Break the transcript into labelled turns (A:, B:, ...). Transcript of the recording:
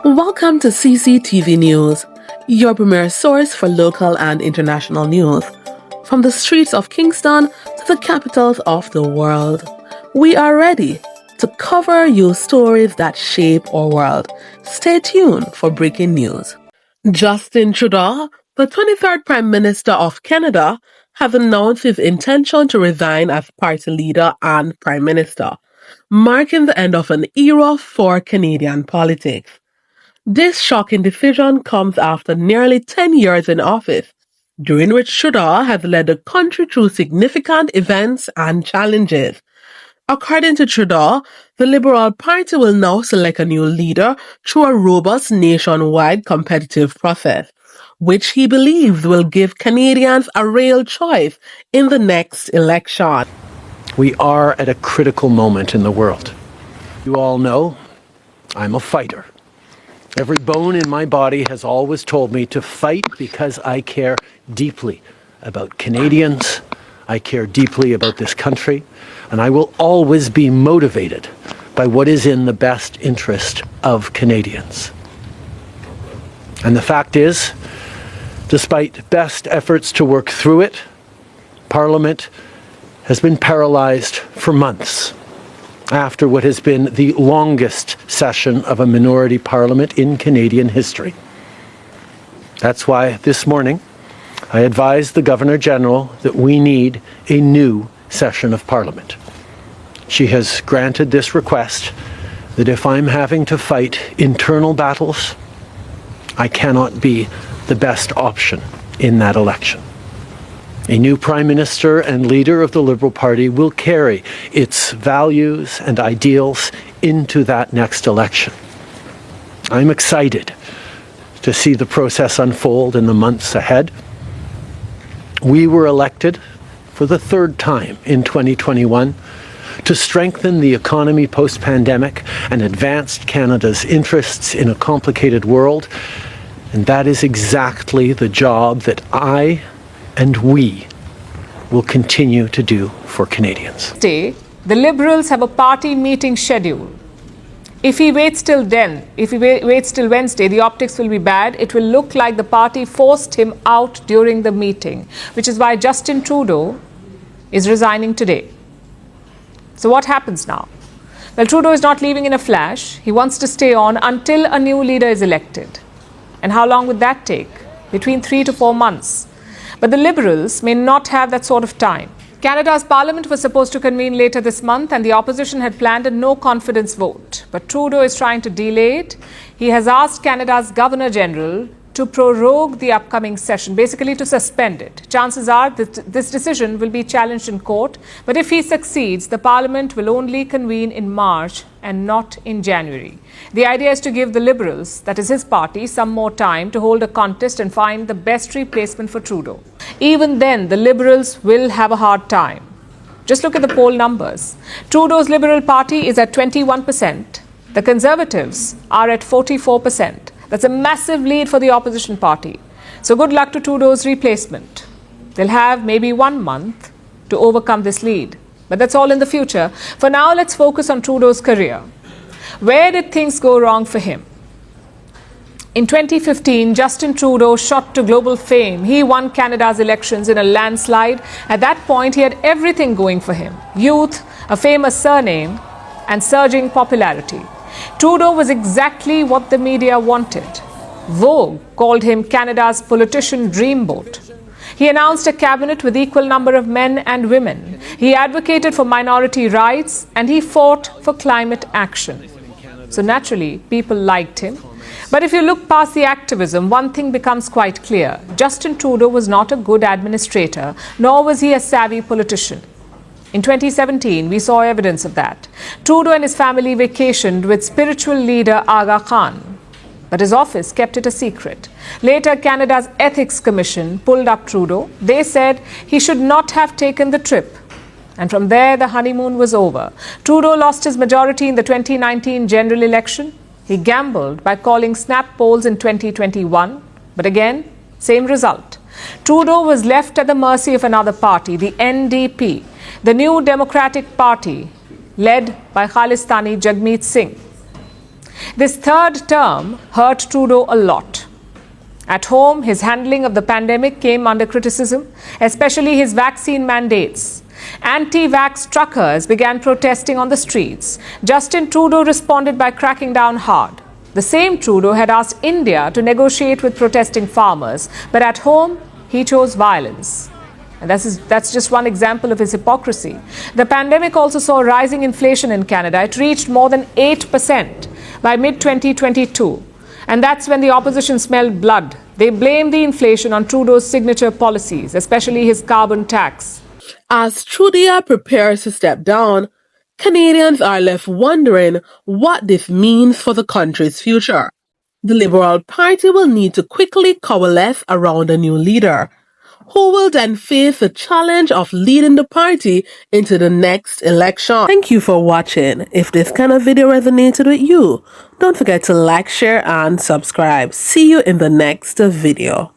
A: Welcome to CCTV News, your premier source for local and international news. From the streets of Kingston to the capitals of the world, we are ready to cover you stories that shape our world. Stay tuned for breaking news. Justin Trudeau, the 23rd Prime Minister of Canada, has announced his intention to resign as party leader and Prime Minister, marking the end of an era for Canadian politics. This shocking decision comes after nearly 10 years in office, during which Trudeau has led the country through significant events and challenges. According to Trudeau, the Liberal Party will now select a new leader through a robust nationwide competitive process, which he believes will give Canadians a real choice in the next election.
B: We are at a critical moment in the world. You all know I'm a fighter. Every bone in my body has always told me to fight because I care deeply about Canadians. I care deeply about this country, and I will always be motivated by what is in the best interest of Canadians. And the fact is, despite best efforts to work through it, Parliament has been paralyzed for months after what has been the longest session of a minority parliament in Canadian history. That's why this morning I advised the Governor-General that we need a new session of Parliament. She has granted this request that if I'm having to fight internal battles, I cannot be the best option in that election. A new Prime Minister and leader of the Liberal Party will carry its values and ideals into that next election. I'm excited to see the process unfold in the months ahead. We were elected for the third time in 2021 to strengthen the economy post-pandemic and advance Canada's interests in a complicated world. And that is exactly the job that I and we will continue to do for Canadians.
C: Today, the Liberals have a party meeting scheduled. If he waits till Wednesday, the optics will be bad. It will look like the party forced him out during the meeting, which is why Justin Trudeau is resigning today. So what happens now? Well, Trudeau is not leaving in a flash. He wants to stay on until a new leader is elected. And how long would that take? Between 3 to 4 months. But the Liberals may not have that sort of time. Canada's Parliament was supposed to convene later this month and the opposition had planned a no-confidence vote. But Trudeau is trying to delay it. He has asked Canada's Governor-General to prorogue the upcoming session, basically to suspend it. Chances are that this decision will be challenged in court, but if he succeeds, the Parliament will only convene in March and not in January. The idea is to give the Liberals, that is his party, some more time to hold a contest and find the best replacement for Trudeau. Even then, the Liberals will have a hard time. Just look at the poll numbers. Trudeau's Liberal Party is at 21%. The Conservatives are at 44%. That's a massive lead for the opposition party. So good luck to Trudeau's replacement. They'll have maybe 1 month to overcome this lead. But that's all in the future. For now, let's focus on Trudeau's career. Where did things go wrong for him? In 2015, Justin Trudeau shot to global fame. He won Canada's elections in a landslide. At that point, he had everything going for him: youth, a famous surname, and surging popularity. Trudeau was exactly what the media wanted. Vogue called him Canada's politician dreamboat. He announced a cabinet with equal number of men and women. He advocated for minority rights and he fought for climate action. So naturally, people liked him. But if you look past the activism, one thing becomes quite clear. Justin Trudeau was not a good administrator, nor was he a savvy politician. In 2017, we saw evidence of that. Trudeau and his family vacationed with spiritual leader Aga Khan, but his office kept it a secret. Later, Canada's Ethics Commission pulled up Trudeau. They said he should not have taken the trip. And from there, the honeymoon was over. Trudeau lost his majority in the 2019 general election. He gambled by calling snap polls in 2021. But again, same result. Trudeau was left at the mercy of another party, the NDP, the New Democratic Party, led by Khalistani Jagmeet Singh. This third term hurt Trudeau a lot. At home, his handling of the pandemic came under criticism, especially his vaccine mandates. Anti-vax truckers began protesting on the streets. Justin Trudeau responded by cracking down hard. The same Trudeau had asked India to negotiate with protesting farmers, but at home, he chose violence. And that's just one example of his hypocrisy. The pandemic also saw rising inflation in Canada. It reached more than 8% by mid-2022. And that's when the opposition smelled blood. They blamed the inflation on Trudeau's signature policies, especially his carbon tax.
A: As Trudeau prepares to step down, Canadians are left wondering what this means for the country's future. The Liberal Party will need to quickly coalesce around a new leader, who will then face the challenge of leading the party into the next election. Thank you for watching. If this kind of video resonated with you, don't forget to like, share, and subscribe. See you in the next video.